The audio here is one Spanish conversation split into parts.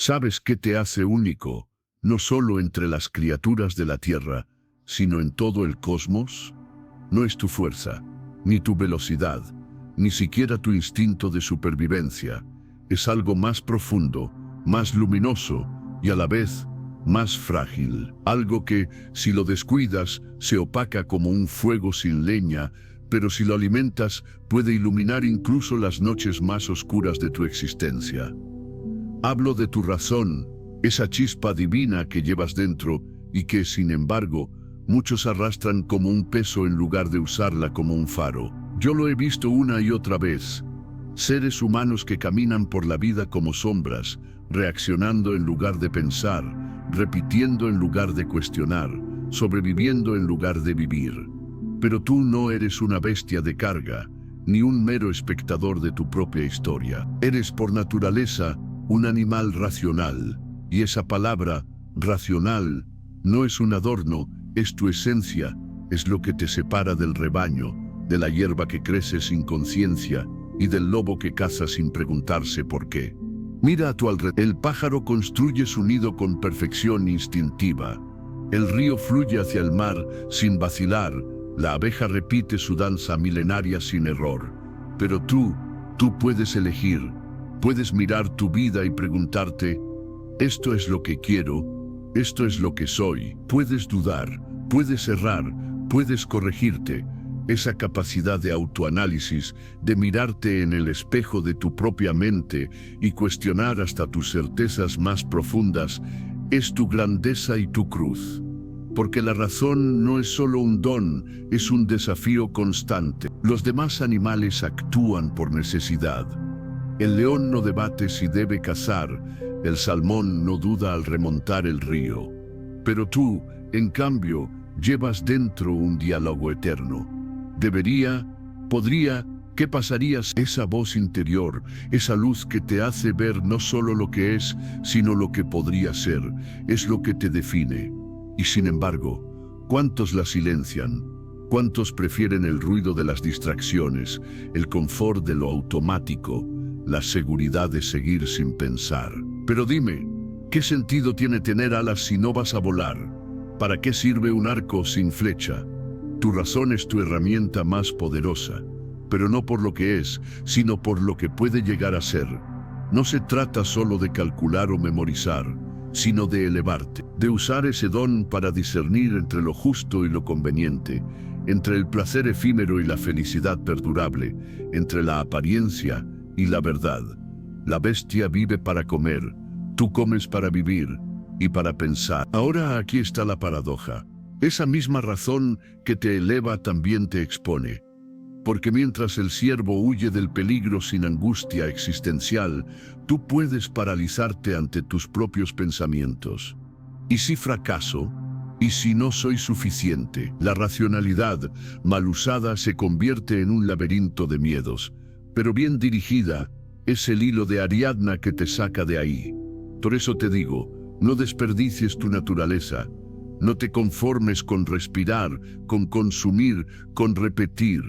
¿Sabes qué te hace único, no solo entre las criaturas de la Tierra, sino en todo el cosmos? No es tu fuerza, ni tu velocidad, ni siquiera tu instinto de supervivencia. Es algo más profundo, más luminoso y a la vez más frágil. Algo que, si lo descuidas, se opaca como un fuego sin leña, pero si lo alimentas, puede iluminar incluso las noches más oscuras de tu existencia. Hablo de tu razón, esa chispa divina que llevas dentro y que, sin embargo, muchos arrastran como un peso en lugar de usarla como un faro. Yo lo he visto una y otra vez. Seres humanos que caminan por la vida como sombras, reaccionando en lugar de pensar, repitiendo en lugar de cuestionar, sobreviviendo en lugar de vivir. Pero tú no eres una bestia de carga, ni un mero espectador de tu propia historia. Eres por naturaleza un animal racional, y esa palabra, racional, no es un adorno, es tu esencia, es lo que te separa del rebaño, de la hierba que crece sin conciencia y del lobo que caza sin preguntarse por qué. Mira a tu alrededor. El pájaro construye su nido con perfección instintiva. El río fluye hacia el mar sin vacilar. La abeja repite su danza milenaria sin error. Pero tú puedes elegir. Puedes mirar tu vida y preguntarte, ¿esto es lo que quiero? ¿Esto es lo que soy? Puedes dudar, puedes errar, puedes corregirte. Esa capacidad de autoanálisis, de mirarte en el espejo de tu propia mente y cuestionar hasta tus certezas más profundas, es tu grandeza y tu cruz. Porque la razón no es solo un don, es un desafío constante. Los demás animales actúan por necesidad. El león no debate si debe cazar, el salmón no duda al remontar el río. Pero tú, en cambio, llevas dentro un diálogo eterno. Podría, ¿qué pasaría? Esa voz interior, esa luz que te hace ver no solo lo que es, sino lo que podría ser, es lo que te define. Y sin embargo, ¿cuántos la silencian? ¿Cuántos prefieren el ruido de las distracciones, el confort de lo automático, la seguridad de seguir sin pensar? Pero dime, ¿qué sentido tiene tener alas si no vas a volar? ¿Para qué sirve un arco sin flecha? Tu razón es tu herramienta más poderosa, pero no por lo que es, sino por lo que puede llegar a ser. No se trata solo de calcular o memorizar, sino de elevarte, de usar ese don para discernir entre lo justo y lo conveniente, entre el placer efímero y la felicidad perdurable, entre la apariencia y la verdad. La bestia vive para comer, tú comes para vivir y para pensar. Ahora aquí está la paradoja. Esa misma razón que te eleva también te expone. Porque mientras el ciervo huye del peligro sin angustia existencial, tú puedes paralizarte ante tus propios pensamientos. ¿Y si fracaso? ¿Y si no soy suficiente? La racionalidad, mal usada, se convierte en un laberinto de miedos, pero bien dirigida, es el hilo de Ariadna que te saca de ahí. Por eso te digo, no desperdicies tu naturaleza. No te conformes con respirar, con consumir, con repetir.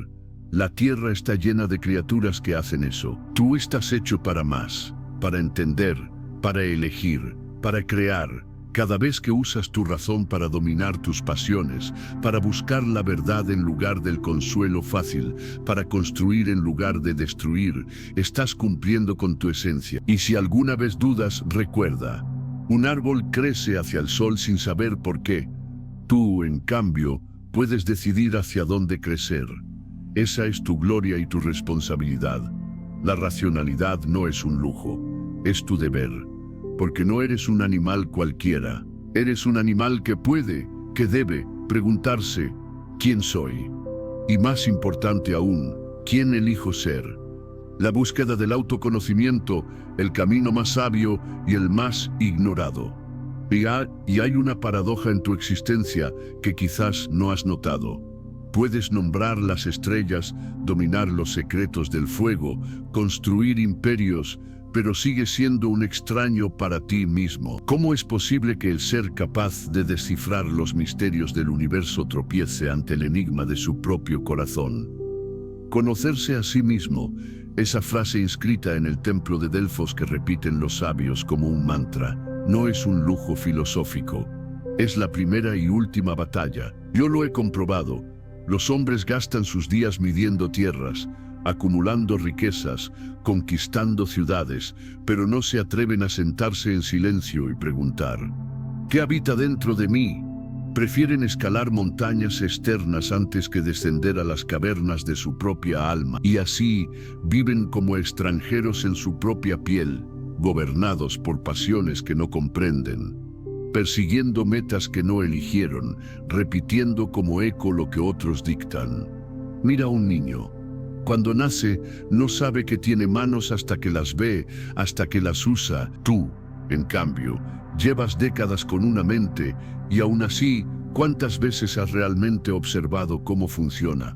La tierra está llena de criaturas que hacen eso. Tú estás hecho para más, para entender, para elegir, para crear. Cada vez que usas tu razón para dominar tus pasiones, para buscar la verdad en lugar del consuelo fácil, para construir en lugar de destruir, estás cumpliendo con tu esencia. Y si alguna vez dudas, recuerda. Un árbol crece hacia el sol sin saber por qué. Tú, en cambio, puedes decidir hacia dónde crecer. Esa es tu gloria y tu responsabilidad. La racionalidad no es un lujo, es tu deber. Porque no eres un animal cualquiera. Eres un animal que puede, que debe, preguntarse, ¿quién soy? Y más importante aún, ¿quién elijo ser? La búsqueda del autoconocimiento, el camino más sabio y el más ignorado. Y hay una paradoja en tu existencia que quizás no has notado. Puedes nombrar las estrellas, dominar los secretos del fuego, construir imperios, pero sigues siendo un extraño para ti mismo. ¿Cómo es posible que el ser capaz de descifrar los misterios del universo tropiece ante el enigma de su propio corazón? Conocerse a sí mismo Esa frase inscrita en el templo de Delfos que repiten los sabios como un mantra, no es un lujo filosófico. Es la primera y última batalla. Yo lo he comprobado. Los hombres gastan sus días midiendo tierras, acumulando riquezas, conquistando ciudades, pero no se atreven a sentarse en silencio y preguntar: ¿qué habita dentro de mí? Prefieren escalar montañas externas antes que descender a las cavernas de su propia alma, y así viven como extranjeros en su propia piel, gobernados por pasiones que no comprenden, persiguiendo metas que no eligieron, repitiendo como eco lo que otros dictan. Mira a un niño. Cuando nace, no sabe que tiene manos hasta que las ve, hasta que las usa. Tú, en cambio, llevas décadas con una mente, y aún así, ¿cuántas veces has realmente observado cómo funciona?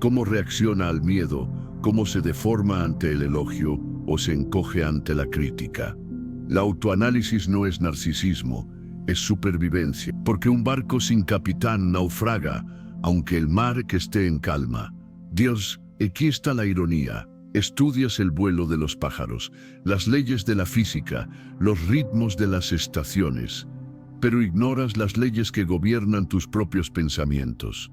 ¿Cómo reacciona al miedo? ¿Cómo se deforma ante el elogio o se encoge ante la crítica? La autoanálisis no es narcisismo, es supervivencia, porque un barco sin capitán naufraga, aunque el mar que esté en calma. Dios, aquí está la ironía. Estudias el vuelo de los pájaros, las leyes de la física, los ritmos de las estaciones, pero ignoras las leyes que gobiernan tus propios pensamientos.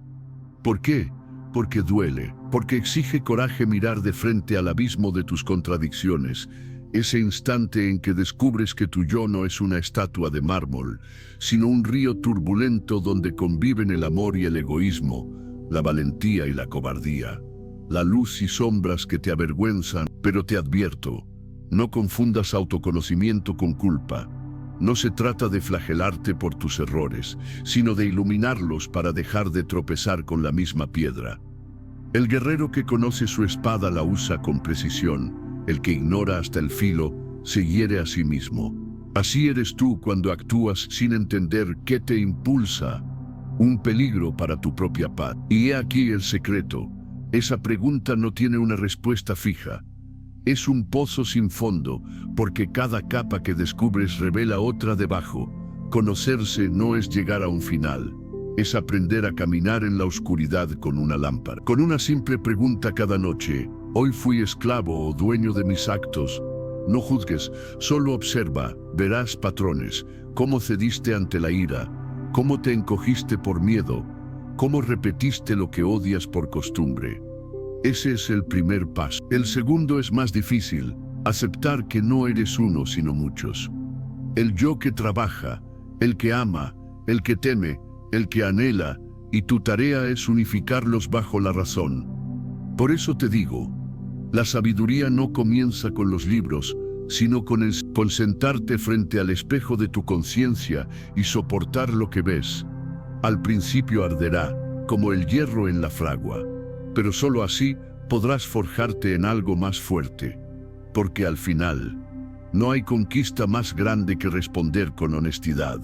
¿Por qué? Porque duele, porque exige coraje mirar de frente al abismo de tus contradicciones, ese instante en que descubres que tu yo no es una estatua de mármol, sino un río turbulento donde conviven el amor y el egoísmo, la valentía y la cobardía, la luz y sombras que te avergüenzan. Pero te advierto, no confundas autoconocimiento con culpa. No se trata de flagelarte por tus errores, sino de iluminarlos para dejar de tropezar con la misma piedra. El guerrero que conoce su espada la usa con precisión, el que ignora hasta el filo se hiere a sí mismo. Así eres tú cuando actúas sin entender qué te impulsa, un peligro para tu propia paz. Y he aquí el secreto. Esa pregunta no tiene una respuesta fija. Es un pozo sin fondo, porque cada capa que descubres revela otra debajo. Conocerse no es llegar a un final, es aprender a caminar en la oscuridad con una lámpara. Con una simple pregunta cada noche: ¿hoy fui esclavo o dueño de mis actos? No juzgues, solo observa, verás patrones, cómo cediste ante la ira, cómo te encogiste por miedo, cómo repetiste lo que odias por costumbre. Ese es el primer paso. El segundo es más difícil: aceptar que no eres uno sino muchos. El yo que trabaja, el que ama, el que teme, el que anhela, y tu tarea es unificarlos bajo la razón. Por eso te digo, la sabiduría no comienza con los libros, sino con sentarte frente al espejo de tu conciencia y soportar lo que ves. Al principio arderá, como el hierro en la fragua, pero solo así podrás forjarte en algo más fuerte, porque al final, no hay conquista más grande que responder con honestidad: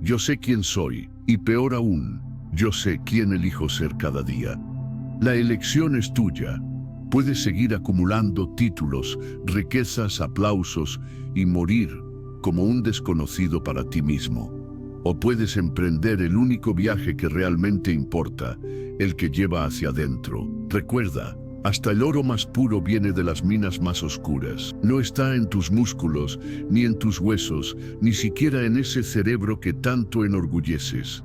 yo sé quién soy, y peor aún, yo sé quién elijo ser cada día. La elección es tuya. Puedes seguir acumulando títulos, riquezas, aplausos y morir como un desconocido para ti mismo. O puedes emprender el único viaje que realmente importa, el que lleva hacia adentro. Recuerda, hasta el oro más puro viene de las minas más oscuras. No está en tus músculos, ni en tus huesos, ni siquiera en ese cerebro que tanto enorgulleces.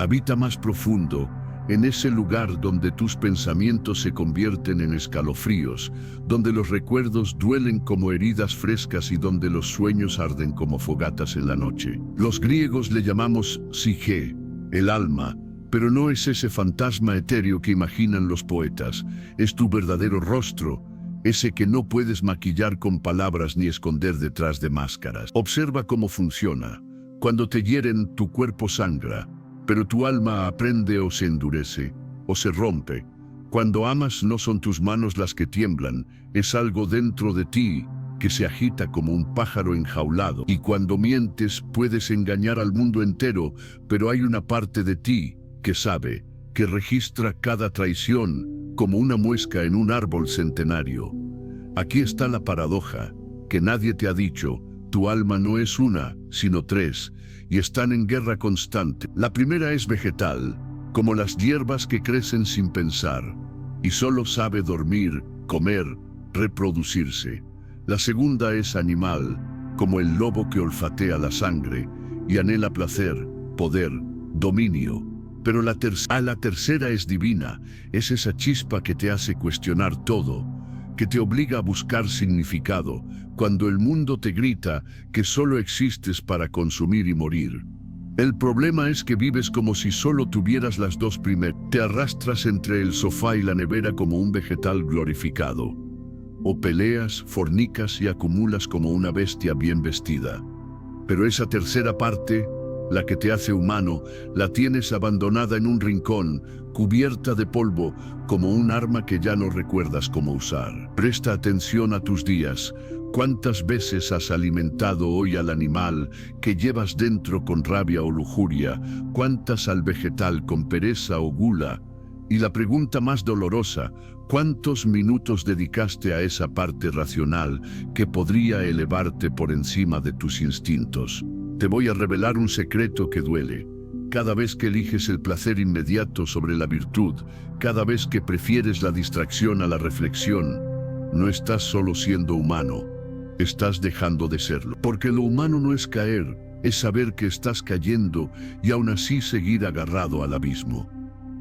Habita más profundo, en ese lugar donde tus pensamientos se convierten en escalofríos, donde los recuerdos duelen como heridas frescas y donde los sueños arden como fogatas en la noche. Los griegos le llamamos psique, el alma, pero no es ese fantasma etéreo que imaginan los poetas, es tu verdadero rostro, ese que no puedes maquillar con palabras ni esconder detrás de máscaras. Observa cómo funciona. Cuando te hieren, tu cuerpo sangra, pero tu alma aprende o se endurece, o se rompe. Cuando amas no son tus manos las que tiemblan, es algo dentro de ti que se agita como un pájaro enjaulado. Y cuando mientes puedes engañar al mundo entero, pero hay una parte de ti que sabe, que registra cada traición como una muesca en un árbol centenario. Aquí está la paradoja, que nadie te ha dicho: tu alma no es una, sino tres, y están en guerra constante. La primera es vegetal, como las hierbas que crecen sin pensar, y solo sabe dormir, comer, reproducirse. La segunda es animal, como el lobo que olfatea la sangre y anhela placer, poder, dominio. Pero la tercera es divina, es esa chispa que te hace cuestionar todo, que te obliga a buscar significado, cuando el mundo te grita que solo existes para consumir y morir. El problema es que vives como si solo tuvieras las dos primeras. Te arrastras entre el sofá y la nevera como un vegetal glorificado. O peleas, fornicas y acumulas como una bestia bien vestida. Pero esa tercera parte, la que te hace humano, la tienes abandonada en un rincón, cubierta de polvo, como un arma que ya no recuerdas cómo usar. Presta atención a tus días. ¿Cuántas veces has alimentado hoy al animal que llevas dentro con rabia o lujuria? ¿Cuántas al vegetal con pereza o gula? Y la pregunta más dolorosa, ¿cuántos minutos dedicaste a esa parte racional que podría elevarte por encima de tus instintos? Te voy a revelar un secreto que duele. Cada vez que eliges el placer inmediato sobre la virtud, cada vez que prefieres la distracción a la reflexión, no estás solo siendo humano, estás dejando de serlo. Porque lo humano no es caer, es saber que estás cayendo y aún así seguir agarrado al abismo.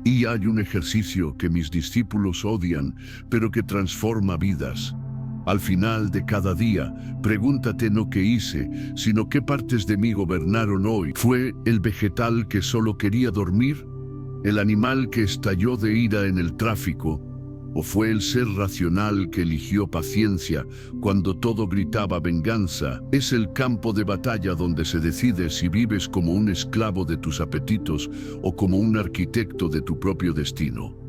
Y hay un ejercicio que mis discípulos odian, pero que transforma vidas. Al final de cada día, pregúntate no qué hice, sino qué partes de mí gobernaron hoy. ¿Fue el vegetal que solo quería dormir? ¿El animal que estalló de ira en el tráfico? ¿O fue el ser racional que eligió paciencia cuando todo gritaba venganza? Es el campo de batalla donde se decide si vives como un esclavo de tus apetitos o como un arquitecto de tu propio destino.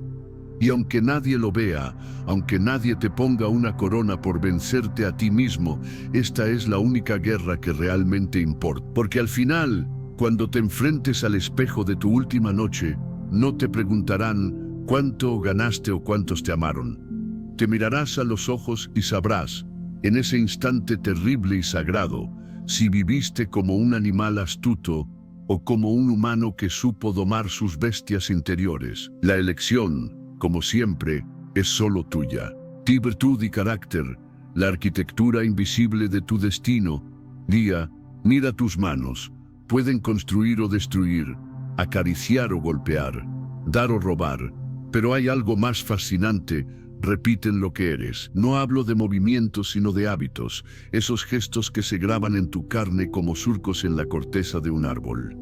Y aunque nadie lo vea, aunque nadie te ponga una corona por vencerte a ti mismo, esta es la única guerra que realmente importa. Porque al final, cuando te enfrentes al espejo de tu última noche, no te preguntarán ¿cuánto ganaste o cuántos te amaron? Te mirarás a los ojos y sabrás, en ese instante terrible y sagrado, si viviste como un animal astuto o como un humano que supo domar sus bestias interiores. La elección, como siempre, es solo tuya. Tu virtud y carácter, la arquitectura invisible de tu destino. Mira tus manos, pueden construir o destruir, acariciar o golpear, dar o robar. Pero hay algo más fascinante, repiten lo que eres. No hablo de movimientos sino de hábitos, esos gestos que se graban en tu carne como surcos en la corteza de un árbol.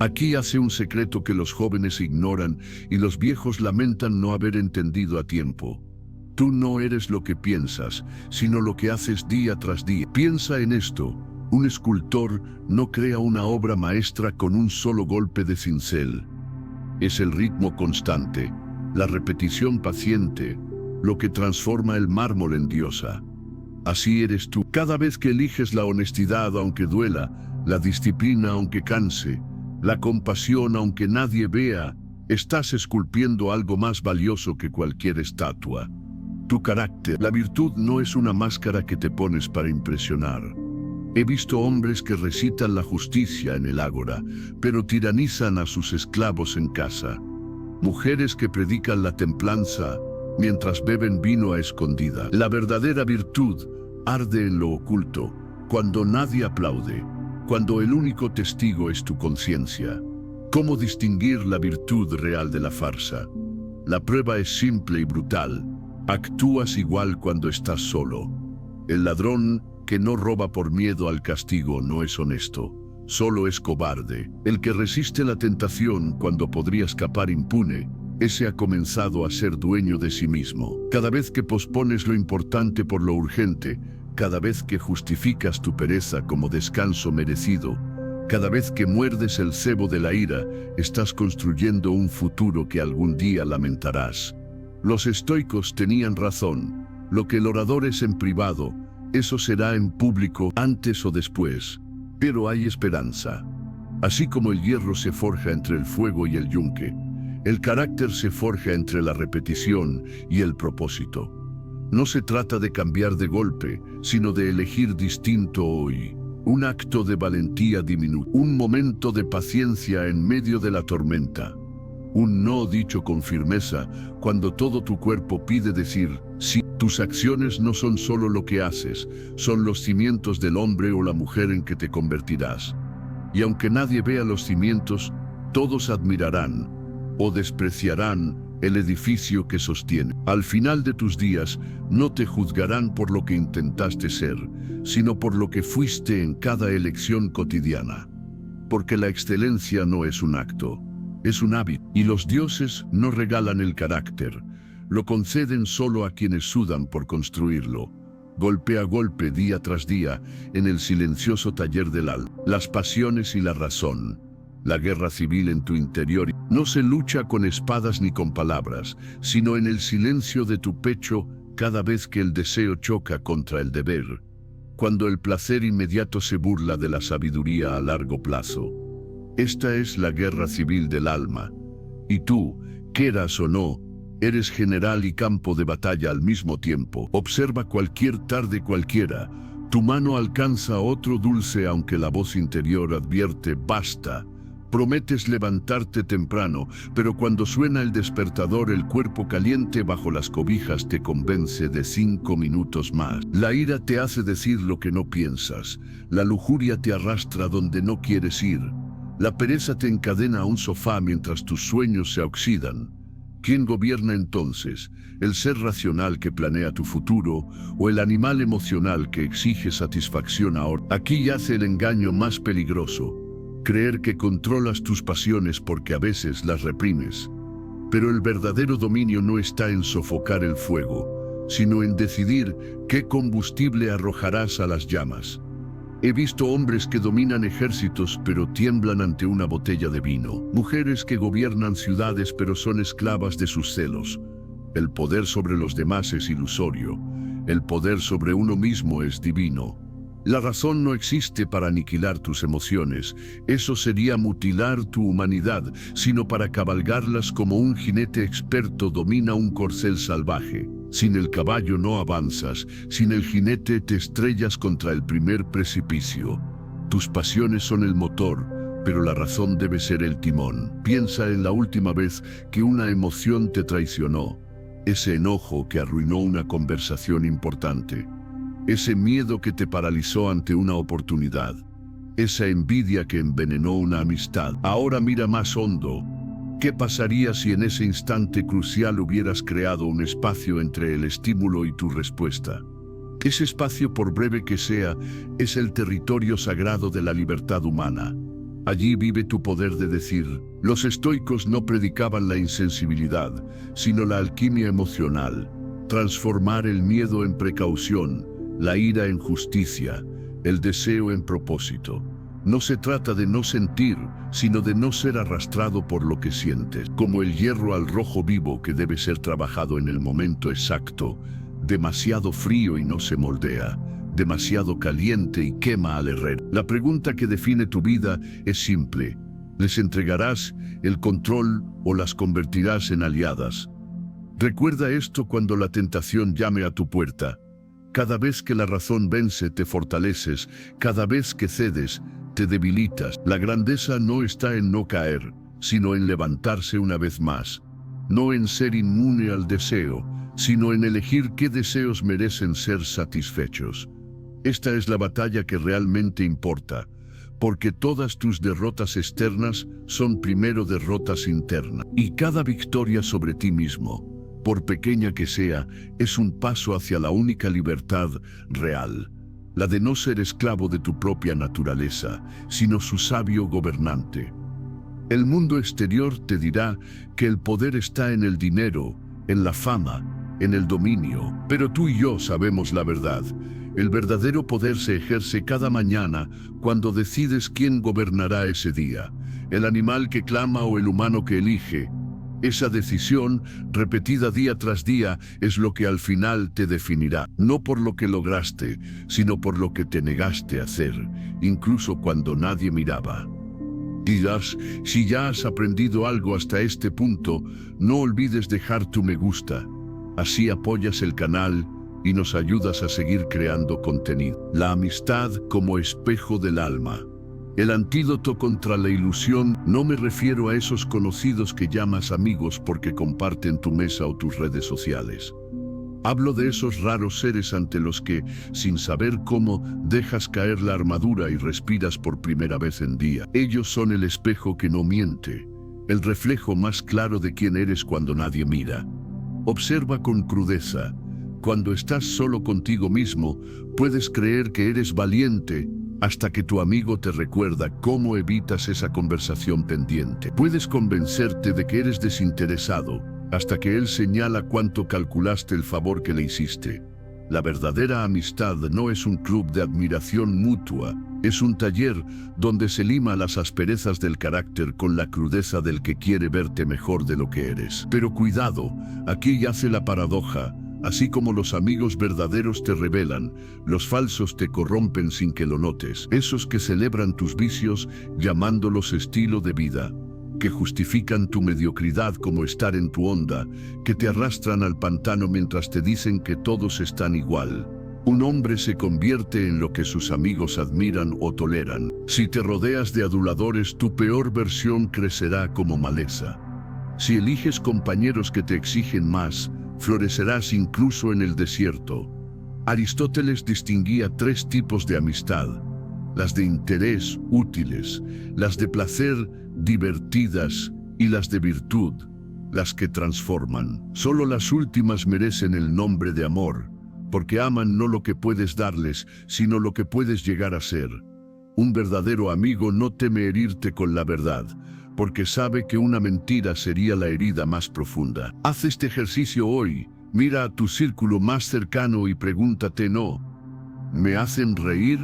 Aquí hace un secreto que los jóvenes ignoran y los viejos lamentan no haber entendido a tiempo. Tú no eres lo que piensas, sino lo que haces día tras día. Piensa en esto, un escultor no crea una obra maestra con un solo golpe de cincel. Es el ritmo constante, la repetición paciente, lo que transforma el mármol en diosa. Así eres tú. Cada vez que eliges la honestidad aunque duela, la disciplina aunque canse, la compasión aunque nadie vea, estás esculpiendo algo más valioso que cualquier estatua. Tu carácter. La virtud no es una máscara que te pones para impresionar. He visto hombres que recitan la justicia en el ágora, pero tiranizan a sus esclavos en casa. Mujeres que predican la templanza mientras beben vino a escondida. La verdadera virtud arde en lo oculto, cuando nadie aplaude, cuando el único testigo es tu conciencia. ¿Cómo distinguir la virtud real de la farsa? La prueba es simple y brutal. Actúas igual cuando estás solo. El ladrón que no roba por miedo al castigo no es honesto. Solo es cobarde. El que resiste la tentación cuando podría escapar impune, ese ha comenzado a ser dueño de sí mismo. Cada vez que pospones lo importante por lo urgente, cada vez que justificas tu pereza como descanso merecido, cada vez que muerdes el cebo de la ira, estás construyendo un futuro que algún día lamentarás. Los estoicos tenían razón. Lo que el orador es en privado, eso será en público antes o después. Pero hay esperanza. Así como el hierro se forja entre el fuego y el yunque, el carácter se forja entre la repetición y el propósito. No se trata de cambiar de golpe, sino de elegir distinto hoy. Un acto de valentía diminuto, un momento de paciencia en medio de la tormenta. Un no dicho con firmeza cuando todo tu cuerpo pide decir sí. Tus acciones no son solo lo que haces, son los cimientos del hombre o la mujer en que te convertirás. Y aunque nadie vea los cimientos, todos admirarán o despreciarán el edificio que sostiene. Al final de tus días, no te juzgarán por lo que intentaste ser, sino por lo que fuiste en cada elección cotidiana. Porque la excelencia no es un acto, es un hábito. Y los dioses no regalan el carácter, lo conceden solo a quienes sudan por construirlo, golpe a golpe, día tras día, en el silencioso taller del alma. Las pasiones y la razón, la guerra civil en tu interior, no se lucha con espadas ni con palabras, sino en el silencio de tu pecho cada vez que el deseo choca contra el deber, cuando el placer inmediato se burla de la sabiduría a largo plazo. Esta es la guerra civil del alma, y tú, quieras o no, eres general y campo de batalla al mismo tiempo. Observa cualquier tarde cualquiera, tu mano alcanza otro dulce aunque la voz interior advierte basta. Prometes levantarte temprano, pero cuando suena el despertador el cuerpo caliente bajo las cobijas te convence de 5 minutos más. La ira te hace decir lo que no piensas, la lujuria te arrastra donde no quieres ir, la pereza te encadena a un sofá mientras tus sueños se oxidan. ¿Quién gobierna entonces? ¿El ser racional que planea tu futuro o el animal emocional que exige satisfacción ahora? Aquí yace el engaño más peligroso. Creer que controlas tus pasiones porque a veces las reprimes. Pero el verdadero dominio no está en sofocar el fuego, sino en decidir qué combustible arrojarás a las llamas. He visto hombres que dominan ejércitos pero tiemblan ante una botella de vino. Mujeres que gobiernan ciudades pero son esclavas de sus celos. El poder sobre los demás es ilusorio. El poder sobre uno mismo es divino. La razón no existe para aniquilar tus emociones. Eso sería mutilar tu humanidad, sino para cabalgarlas como un jinete experto domina un corcel salvaje. Sin el caballo no avanzas, sin el jinete te estrellas contra el primer precipicio. Tus pasiones son el motor, pero la razón debe ser el timón. Piensa en la última vez que una emoción te traicionó, ese enojo que arruinó una conversación importante, ese miedo que te paralizó ante una oportunidad, esa envidia que envenenó una amistad. Ahora mira más hondo. ¿Qué pasaría si en ese instante crucial hubieras creado un espacio entre el estímulo y tu respuesta? Ese espacio, por breve que sea, es el territorio sagrado de la libertad humana. Allí vive tu poder de decir. Los estoicos no predicaban la insensibilidad, sino la alquimia emocional. Transformar el miedo en precaución, la ira en justicia, el deseo en propósito. No se trata de no sentir, sino de no ser arrastrado por lo que sientes, como el hierro al rojo vivo que debe ser trabajado en el momento exacto, demasiado frío y no se moldea, demasiado caliente y quema al herrero. La pregunta que define tu vida es simple: ¿les entregarás el control o las convertirás en aliadas? Recuerda esto cuando la tentación llame a tu puerta. Cada vez que la razón vence, te fortaleces, cada vez que cedes, te debilitas. La grandeza no está en no caer, sino en levantarse una vez más. No en ser inmune al deseo, sino en elegir qué deseos merecen ser satisfechos. Esta es la batalla que realmente importa, porque todas tus derrotas externas son primero derrotas internas. Y cada victoria sobre ti mismo, por pequeña que sea, es un paso hacia la única libertad real. La de no ser esclavo de tu propia naturaleza, sino su sabio gobernante. El mundo exterior te dirá que el poder está en el dinero, en la fama, en el dominio, pero tú y yo sabemos la verdad. El verdadero poder se ejerce cada mañana cuando decides quién gobernará ese día, el animal que clama o el humano que elige. Esa decisión, repetida día tras día, es lo que al final te definirá, no por lo que lograste, sino por lo que te negaste a hacer, incluso cuando nadie miraba. Dirás, si ya has aprendido algo hasta este punto, no olvides dejar tu me gusta. Así apoyas el canal y nos ayudas a seguir creando contenido. La amistad como espejo del alma. El antídoto contra la ilusión, no me refiero a esos conocidos que llamas amigos porque comparten tu mesa o tus redes sociales. Hablo de esos raros seres ante los que, sin saber cómo, dejas caer la armadura y respiras por primera vez en día. Ellos son el espejo que no miente, el reflejo más claro de quién eres cuando nadie mira. Observa con crudeza. Cuando estás solo contigo mismo, puedes creer que eres valiente, hasta que tu amigo te recuerda cómo evitas esa conversación pendiente. Puedes convencerte de que eres desinteresado, hasta que él señala cuánto calculaste el favor que le hiciste. La verdadera amistad no es un club de admiración mutua, es un taller donde se lima las asperezas del carácter con la crudeza del que quiere verte mejor de lo que eres. Pero cuidado, aquí yace la paradoja. Así como los amigos verdaderos te revelan, los falsos te corrompen sin que lo notes. Esos que celebran tus vicios llamándolos estilo de vida, que justifican tu mediocridad como estar en tu onda, que te arrastran al pantano mientras te dicen que todos están igual. Un hombre se convierte en lo que sus amigos admiran o toleran. Si te rodeas de aduladores, tu peor versión crecerá como maleza. Si eliges compañeros que te exigen más, florecerás incluso en el desierto. Aristóteles distinguía 3 tipos de amistad: las de interés, útiles; las de placer, divertidas; y las de virtud, las que transforman. Solo las últimas merecen el nombre de amor, porque aman no lo que puedes darles, sino lo que puedes llegar a ser. Un verdadero amigo no teme herirte con la verdad, porque sabe que una mentira sería la herida más profunda. Haz este ejercicio hoy, mira a tu círculo más cercano y pregúntate: ¿no me hacen reír?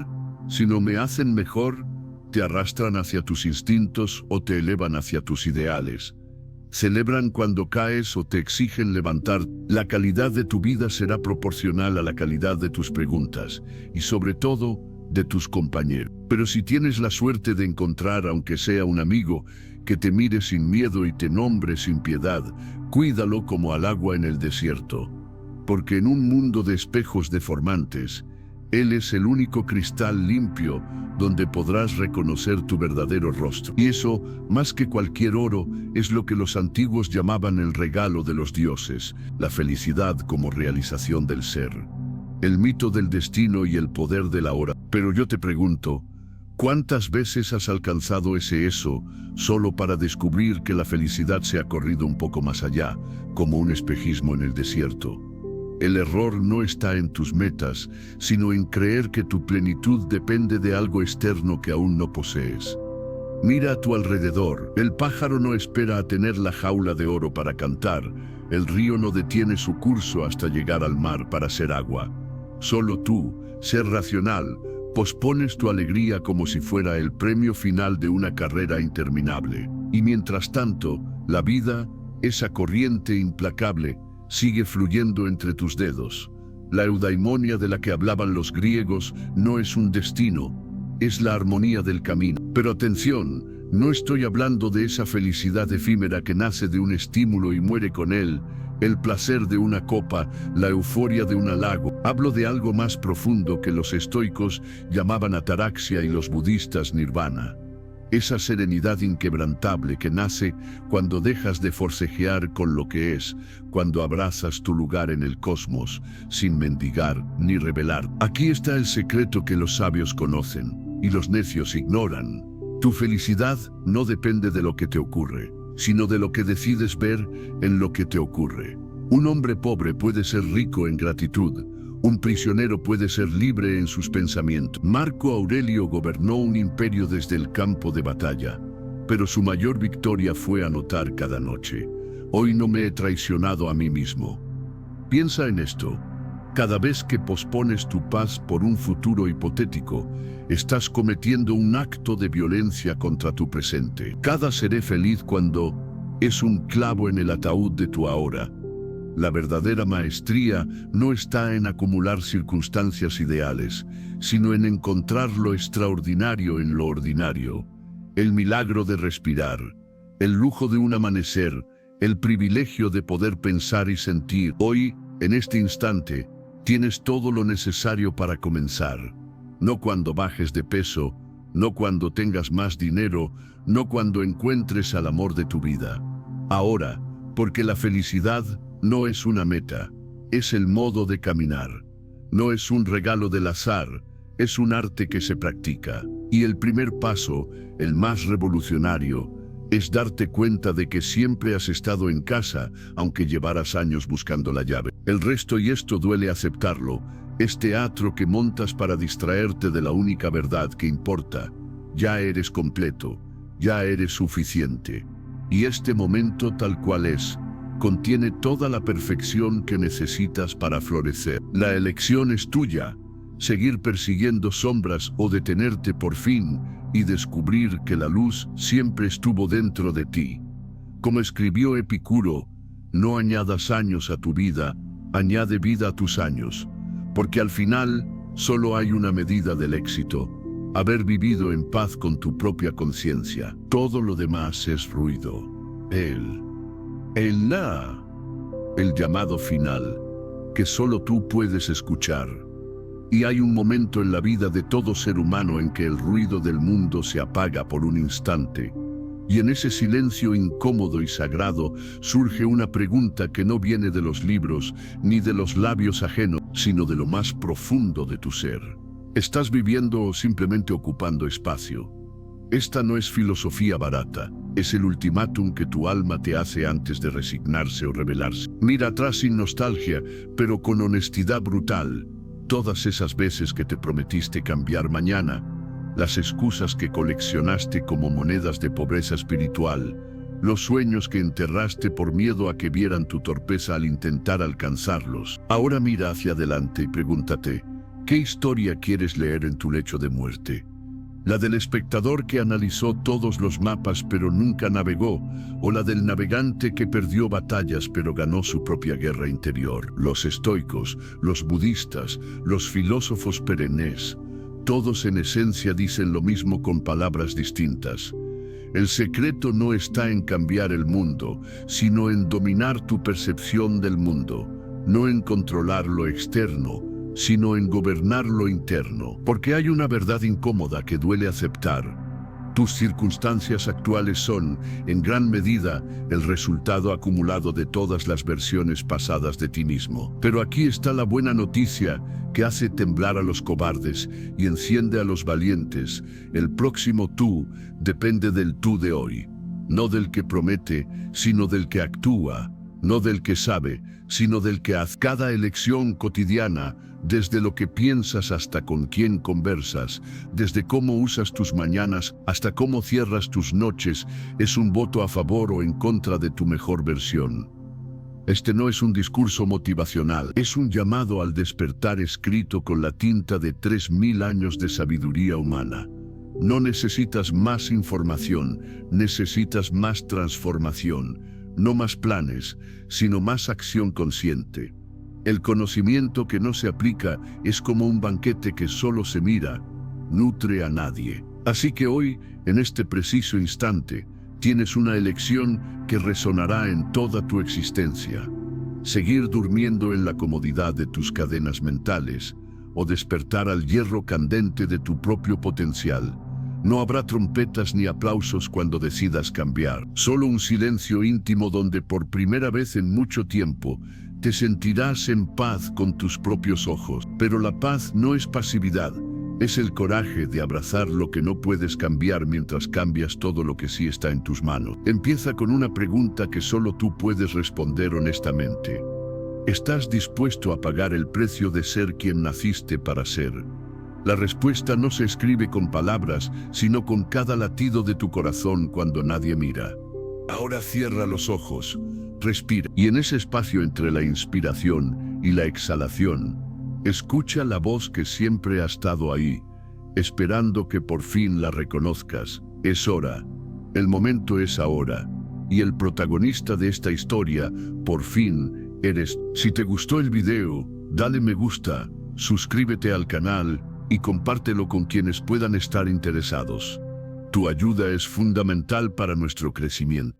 Sino me hacen mejor. ¿Te arrastran hacia tus instintos o te elevan hacia tus ideales? ¿Celebran cuando caes o te exigen levantar? La calidad de tu vida será proporcional a la calidad de tus preguntas y, sobre todo, de tus compañeros. Pero si tienes la suerte de encontrar, aunque sea un amigo, que te mire sin miedo y te nombre sin piedad, cuídalo como al agua en el desierto. Porque en un mundo de espejos deformantes, él es el único cristal limpio donde podrás reconocer tu verdadero rostro. Y eso, más que cualquier oro, es lo que los antiguos llamaban el regalo de los dioses, la felicidad como realización del ser, el mito del destino y el poder de la hora. Pero yo te pregunto, ¿cuántas veces has alcanzado eso solo para descubrir que la felicidad se ha corrido un poco más allá, como un espejismo en el desierto? El error no está en tus metas, sino en creer que tu plenitud depende de algo externo que aún no posees. Mira a tu alrededor. El pájaro no espera a tener la jaula de oro para cantar. El río no detiene su curso hasta llegar al mar para ser agua. Solo tú, ser racional, pospones tu alegría como si fuera el premio final de una carrera interminable. Y mientras tanto, la vida, esa corriente implacable, sigue fluyendo entre tus dedos. La eudaimonia de la que hablaban los griegos no es un destino, es la armonía del camino. Pero atención, no estoy hablando de esa felicidad efímera que nace de un estímulo y muere con él, el placer de una copa, la euforia de un halago. Hablo de algo más profundo que los estoicos llamaban ataraxia y los budistas nirvana. Esa serenidad inquebrantable que nace cuando dejas de forcejear con lo que es, cuando abrazas tu lugar en el cosmos, sin mendigar ni revelar. Aquí está el secreto que los sabios conocen y los necios ignoran. Tu felicidad no depende de lo que te ocurre, sino de lo que decides ver en lo que te ocurre. Un hombre pobre puede ser rico en gratitud. Un prisionero puede ser libre en sus pensamientos. Marco Aurelio gobernó un imperio desde el campo de batalla, pero su mayor victoria fue anotar cada noche: hoy no me he traicionado a mí mismo. Piensa en esto. Cada vez que pospones tu paz por un futuro hipotético, estás cometiendo un acto de violencia contra tu presente. Cada seré feliz cuando es un clavo en el ataúd de tu ahora. La verdadera maestría no está en acumular circunstancias ideales, sino en encontrar lo extraordinario en lo ordinario. El milagro de respirar, el lujo de un amanecer, el privilegio de poder pensar y sentir. Hoy, en este instante, tienes todo lo necesario para comenzar. No cuando bajes de peso, no cuando tengas más dinero, no cuando encuentres al amor de tu vida. Ahora, porque la felicidad no es una meta, es el modo de caminar. No es un regalo del azar, es un arte que se practica. Y el primer paso, el más revolucionario, es darte cuenta de que siempre has estado en casa, aunque llevaras años buscando la llave. El resto, y esto duele aceptarlo, es teatro que montas para distraerte de la única verdad que importa. Ya eres completo, ya eres suficiente. Y este momento tal cual es, contiene toda la perfección que necesitas para florecer. La elección es tuya, seguir persiguiendo sombras o detenerte por fin y descubrir que la luz siempre estuvo dentro de ti. Como escribió Epicuro, no añadas años a tu vida, añade vida a tus años, porque al final solo hay una medida del éxito: haber vivido en paz con tu propia conciencia. Todo lo demás es ruido. El llamado final, que solo tú puedes escuchar. Y hay un momento en la vida de todo ser humano en que el ruido del mundo se apaga por un instante. Y en ese silencio incómodo y sagrado surge una pregunta que no viene de los libros ni de los labios ajenos, sino de lo más profundo de tu ser. ¿Estás viviendo o simplemente ocupando espacio? Esta no es filosofía barata, es el ultimátum que tu alma te hace antes de resignarse o rebelarse. Mira atrás sin nostalgia, pero con honestidad brutal. Todas esas veces que te prometiste cambiar mañana, las excusas que coleccionaste como monedas de pobreza espiritual, los sueños que enterraste por miedo a que vieran tu torpeza al intentar alcanzarlos. Ahora mira hacia adelante y pregúntate, ¿qué historia quieres leer en tu lecho de muerte? ¿La del espectador que analizó todos los mapas pero nunca navegó? ¿O la del navegante que perdió batallas pero ganó su propia guerra interior? Los estoicos, los budistas, los filósofos perennes, todos en esencia dicen lo mismo con palabras distintas. El secreto no está en cambiar el mundo, sino en dominar tu percepción del mundo, no en controlar lo externo, sino en gobernar lo interno. Porque hay una verdad incómoda que duele aceptar. Tus circunstancias actuales son, en gran medida, el resultado acumulado de todas las versiones pasadas de ti mismo. Pero aquí está la buena noticia que hace temblar a los cobardes y enciende a los valientes. El próximo tú depende del tú de hoy. No del que promete, sino del que actúa. No del que sabe, sino del que hace. Cada elección cotidiana, desde lo que piensas hasta con quién conversas, desde cómo usas tus mañanas hasta cómo cierras tus noches, es un voto a favor o en contra de tu mejor versión. Este no es un discurso motivacional, es un llamado al despertar escrito con la tinta de 3000 años de sabiduría humana. No necesitas más información, necesitas más transformación. No más planes, sino más acción consciente. El conocimiento que no se aplica es como un banquete que solo se mira, nutre a nadie. Así que hoy, en este preciso instante, tienes una elección que resonará en toda tu existencia. Seguir durmiendo en la comodidad de tus cadenas mentales o despertar al hierro candente de tu propio potencial. No habrá trompetas ni aplausos cuando decidas cambiar. Solo un silencio íntimo donde por primera vez en mucho tiempo te sentirás en paz con tus propios ojos. Pero la paz no es pasividad, es el coraje de abrazar lo que no puedes cambiar mientras cambias todo lo que sí está en tus manos. Empieza con una pregunta que solo tú puedes responder honestamente. ¿Estás dispuesto a pagar el precio de ser quien naciste para ser? La respuesta no se escribe con palabras, sino con cada latido de tu corazón cuando nadie mira. Ahora cierra los ojos, respira, y en ese espacio entre la inspiración y la exhalación, escucha la voz que siempre ha estado ahí, esperando que por fin la reconozcas. Es hora, el momento es ahora, y el protagonista de esta historia, por fin, eres. Si te gustó el video, dale me gusta, suscríbete al canal, y compártelo con quienes puedan estar interesados. Tu ayuda es fundamental para nuestro crecimiento.